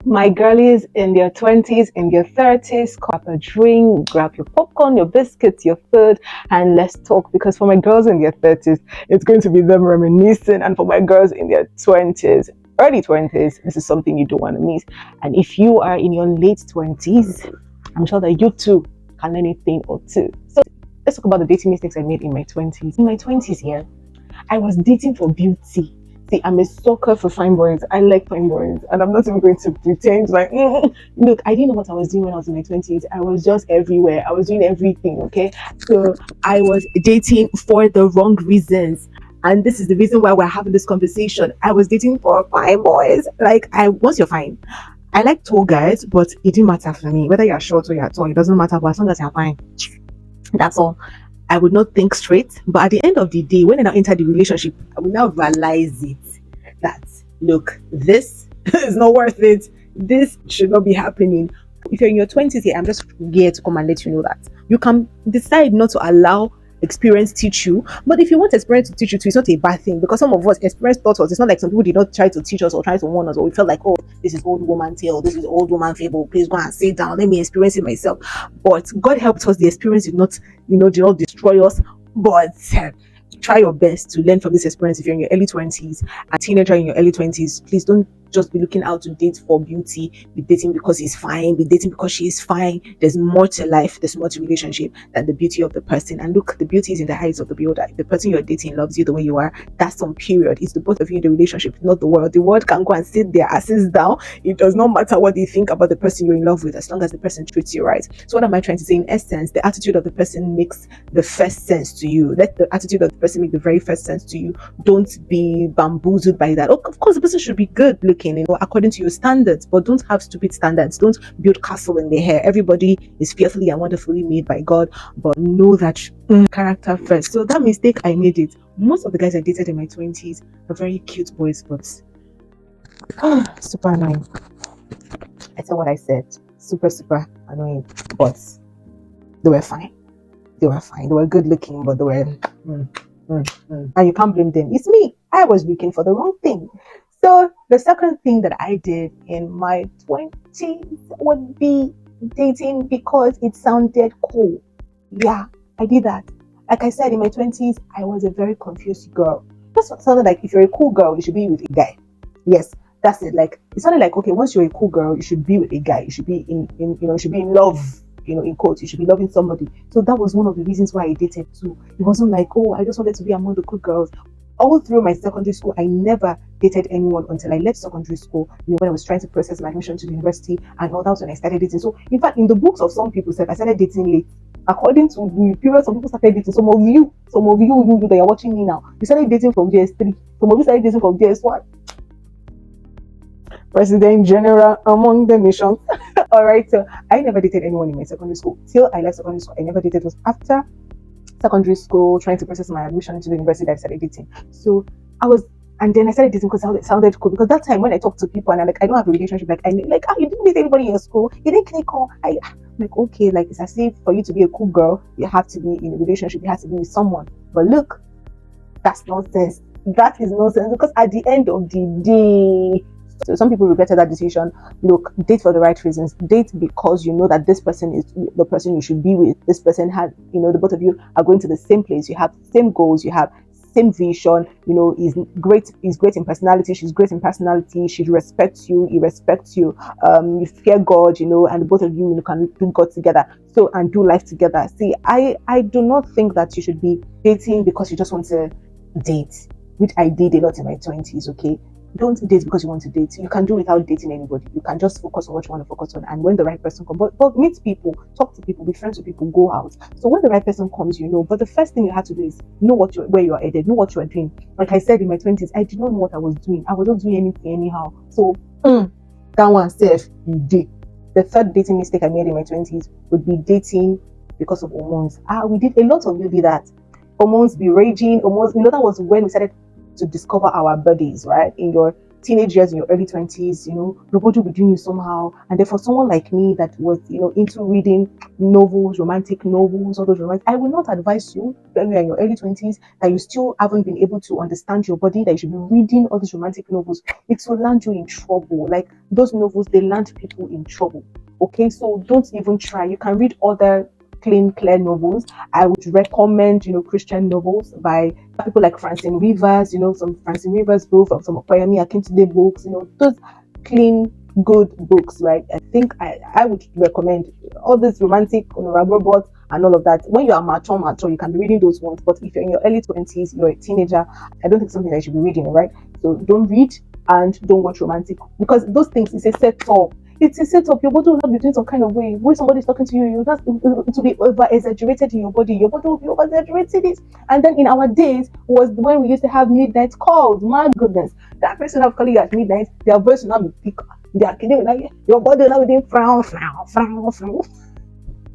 My girlies in their 20s, in their 30s, grab a drink, grab your popcorn, your biscuits, your food, and let's talk. Because for my girls in their 30s, it's going to be them reminiscing. And for my girls in their 20s, early 20s, this is something you don't want to miss. And if you are in your late 20s, I'm sure that you too can learn a thing or two. So let's talk about the dating mistakes I made in my 20s. In my 20s, yeah, I was dating for beauty. See, I'm a sucker for fine boys. I like fine boys, and I'm not even going to pretend like. Look, I didn't know what I was doing when I was in my 20s. I was just everywhere. I was doing everything. Okay, so I was dating for the wrong reasons, and this is the reason why we're having this conversation. I was dating for fine boys. Like, once you're fine, I like tall guys, but it didn't matter for me whether you're short or you're tall. It doesn't matter, but as long as you're fine, that's all. I would not think straight. But at the end of the day, when I now enter the relationship, I will now realize it that look, this is not worth it. This should not be happening. If you're in your 20s here, I'm just here to come and let you know that you can decide not to allow experience teach you. But if you want experience to teach you too, it's not a bad thing, because some of us experience taught us. It's not like some people did not try to teach us or try to warn us, or we felt like, oh, this is old woman tale, this is old woman fable, please go and sit down, let me experience it myself. But God helped us. The experience did not, did not destroy us. But try your best to learn from this experience. If you're in your early 20s, a teenager in your early 20s, please don't just be looking out to date for beauty, be dating because he's fine, be dating because she is fine. There's more to life, there's more to relationship than the beauty of the person. And look, the beauty is in the eyes of the beholder. If the person you're dating loves you the way you are, that's on period. It's the both of you in the relationship, not the world. The world can go and sit their asses down. It does not matter what they think about the person you're in love with, as long as the person treats you right. So what am I trying to say? In essence, the attitude of the person makes the first sense to you. Let the attitude of the person make the very first sense to you. Don't be bamboozled by that. Oh, of course, the person should be good looking, according to your standards, but don't have stupid standards. Don't build castle in the hair. Everybody is fearfully and wonderfully made by God, but know that character first. So that mistake, I made it. Most of the guys I dated in my 20s are very cute boys, but super annoying. I said what I said. Super annoying, but they were fine. They were fine. They were good looking, but they were and you can't blame them. It's me. I was looking for the wrong thing. So the second thing that I did in my 20s would be dating because it sounded cool. Yeah, I did that. Like I said, in my 20s, I was a very confused girl. Just sounded like if you're a cool girl, you should be with a guy. Yes, that's it. Like, it sounded like, okay, once you're a cool girl, you should be with a guy. You should be you should be in love. In quotes, you should be loving somebody. So that was one of the reasons why I dated too. It wasn't like, oh, I just wanted to be among the cool girls. All through my secondary school, I never dated anyone until I left secondary school, when I was trying to process my admission to the university, and all that was when I started dating. So, in fact, in the books of some people said I started dating late. According to the period some people started dating, some of you that are watching me now, you started dating from JS3. Some of you started dating from JS1. President General among the nations. All right, so I never dated anyone in my secondary school. Till I left secondary school, I never dated. It was after secondary school, trying to process my admission into the university, that I started dating. So and then I started dating because it sounded cool. Because that time when I talked to people and I don't have a relationship, you didn't date anybody in your school, you didn't click on. I'm like, okay, like it's as if for you to be a cool girl, you have to be in a relationship, you have to be with someone. But look, that's nonsense. That is nonsense, because at the end of the day, so some people regretted that decision. Look, date for the right reasons. Date because you know that this person is the person you should be with. This person has, the both of you are going to the same place. You have same goals. You have same vision. He's great. He's great in personality. She's great in personality. She respects you. He respects you. You fear God. And both of you can do God together. So, and do life together. See, I do not think that you should be dating because you just want to date, which I did a lot in my 20s. Okay. Don't date because you want to date. You can do without dating anybody. You can just focus on what you want to focus on. And when the right person comes, but meet people, talk to people, be friends with people, go out. So when the right person comes, But the first thing you have to do is know where you are headed, know what you are doing. Like I said, in my 20s, I did not know what I was doing. I was not doing anything anyhow. So that one safe, you did. The third dating mistake I made in my 20s would be dating because of hormones. We did a lot of you did that. Hormones be raging, hormones. That was when we started to discover our bodies, right? In your teenage years, in your early 20s, nobody will be doing you somehow. And then for someone like me that was, into reading novels, romantic novels, all those romantic, I will not advise you when you're in your early 20s that you still haven't been able to understand your body, that you should be reading all these romantic novels. It will land you in trouble. Like those novels, they land people in trouble. Okay, so don't even try. You can read other clean, clear novels. I would recommend, Christian novels by people like Francine Rivers, some Francine Rivers books, or some Okoyemi Akintunde books, those clean, good books, right? I think I would recommend all this romantic, robots and all of that. When you are mature, you can be reading those ones. But if you're in your early 20s, you're a teenager, I don't think something that you should be reading, right? So don't read and don't watch romantic, because those things is a set up. It's a setup. Your body will not be doing some kind of way. When somebody's talking to you, it will be over exaggerated in your body. Your body will be over exaggerated it. And then in our days was when we used to have midnight calls. My goodness, that person of calling you at midnight, their voice will not be thick. They are kidding. Like, your body will not be doing frown.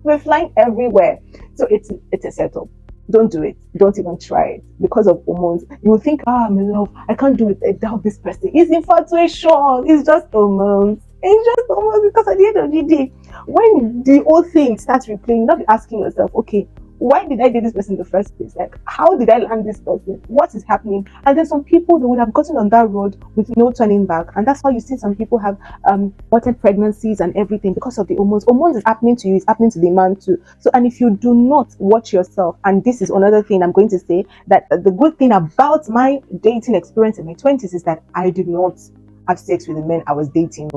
We're flying everywhere. So it's a setup. Don't do it. Don't even try it because of hormones. You will think, my love, I can't do it without this person. It's infatuation. It's just hormones. It's just hormones, because at the end of the day, when the whole thing starts replaying, not be asking yourself, okay, why did I date this person in the first place? Like, how did I land this person? What is happening? And then some people, they would have gotten on that road with no turning back. And that's how you see some people have aborted pregnancies and everything because of the hormones. Hormones is happening to you, it's happening to the man too. So, and if you do not watch yourself, and this is another thing I'm going to say, that the good thing about my dating experience in my 20s is that I did not have sex with the men I was dating.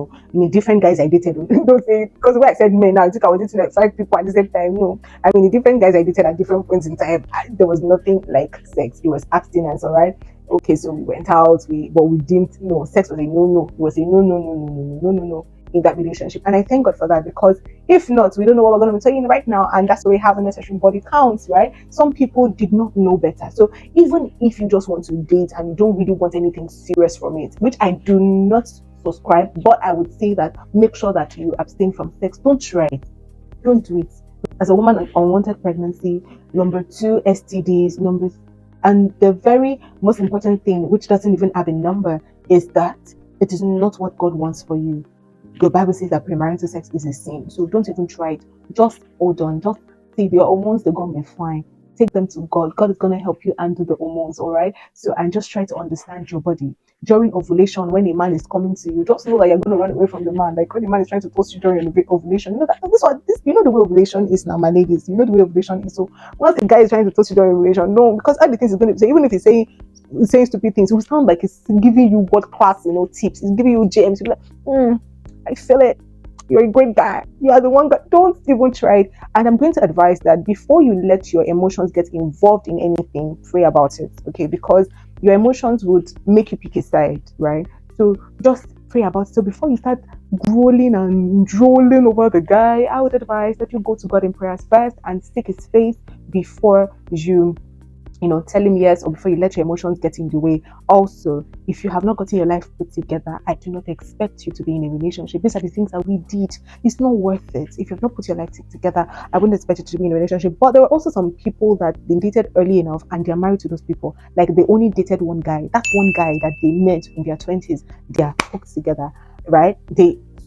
Different guys I dated. Don't say, because when I said men, I think I was dating like 5 people at the same time. No, the different guys I dated at different points in time, there was nothing like sex. It was abstinence, all right? Okay, so we went out, but we didn't. No, sex was a no. It was a no in that relationship. And I thank God for that, because if not, we don't know what we're going to be saying right now. And that's why we have unnecessary body counts, right? Some people did not know better. So even if you just want to date and you don't really want anything serious from it, which I do not subscribe, but I would say that make sure that you abstain from sex. Don't try it. Don't do it. As a woman, unwanted pregnancy, number 2, STDs, and the very most important thing, which doesn't even have a number, is that it is not what God wants for you. The Bible says that premarital sex is a sin. So don't even try it. Just hold on. Just see the hormones, they're going to be fine. Take them to God. God is going to help you undo the hormones, all right? So, and just try to understand your body. During ovulation, when a man is coming to you, just know that you're going to run away from the man. Like when the man is trying to toast you during ovulation, you know that you know the way ovulation is now, my ladies. You know the way ovulation is. So once the guy is trying to toast you during ovulation, no, because all the things he's going to say, even if he's saying stupid things, it will sound like he's giving you world class, tips. He's giving you gems. You'll be like, I feel it. You're a great guy. You are the one guy. Don't even try it. And I'm going to advise that before you let your emotions get involved in anything, pray about it, okay? Because your emotions would make you pick a side, right? So just pray about it. So before you start growling and drooling over the guy, I would advise that you go to God in prayers first and seek His face before you tell him yes, or before you let your emotions get in the way. Also, if you have not gotten your life put together, I do not expect you to be in a relationship. These are the things that we did. It's not worth it. If you've not put your life together, I wouldn't expect you to be in a relationship. But there were also some people that they dated early enough and they're married to those people. Like they only dated one guy. That one guy that they met in their 20s, they are hooked together, right?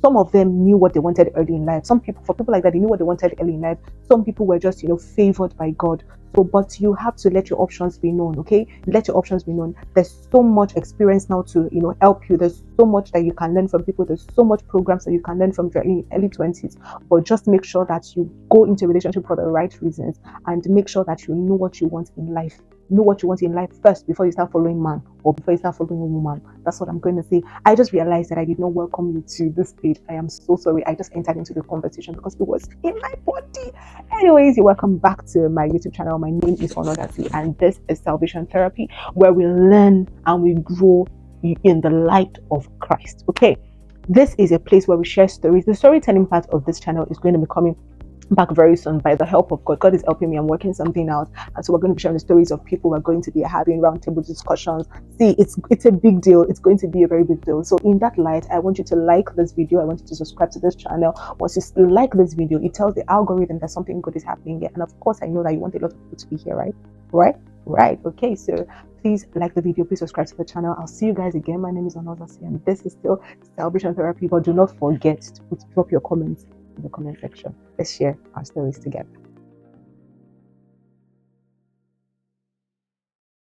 Some of them knew what they wanted early in life. For people like that, they knew what they wanted early in life. Some people were just, favored by God. So, but you have to let your options be known, okay? Let your options be known. There's so much experience now to, help you. There's so much that you can learn from people. There's so much programs that you can learn from your early 20s. But just make sure that you go into a relationship for the right reasons, and make sure that you know what you want in life. Know what you want in life first before you start following man or before you start following a woman. That's what I'm going to say. I just realized that I did not welcome you to this page. I am so sorry. I just entered into the conversation because it was in my body. Anyways, you're welcome back to my YouTube channel. My name is Onodati, and this is Salvation Therapy, where we learn and we grow in the light of Christ. Okay, this is a place where we share stories. The storytelling part of this channel is going to be coming back very soon by the help of God. God is helping me. I'm working something out, and so we're going to be sharing the stories of people. We're going to be having roundtable discussions. See, it's a big deal. It's going to be a very big deal. So in that light, I want you to like this video. I want you to subscribe to this channel. Once you like this video, it tells the algorithm that something good is happening here. And of course, I know that you want a lot of people to be here, right? Right. Okay. So please like the video. Please subscribe to the channel. I'll see you guys again. My name is Onozasi, and this is still Celebration Therapy. But do not forget to drop your comments in the comment section. Let's share our stories together.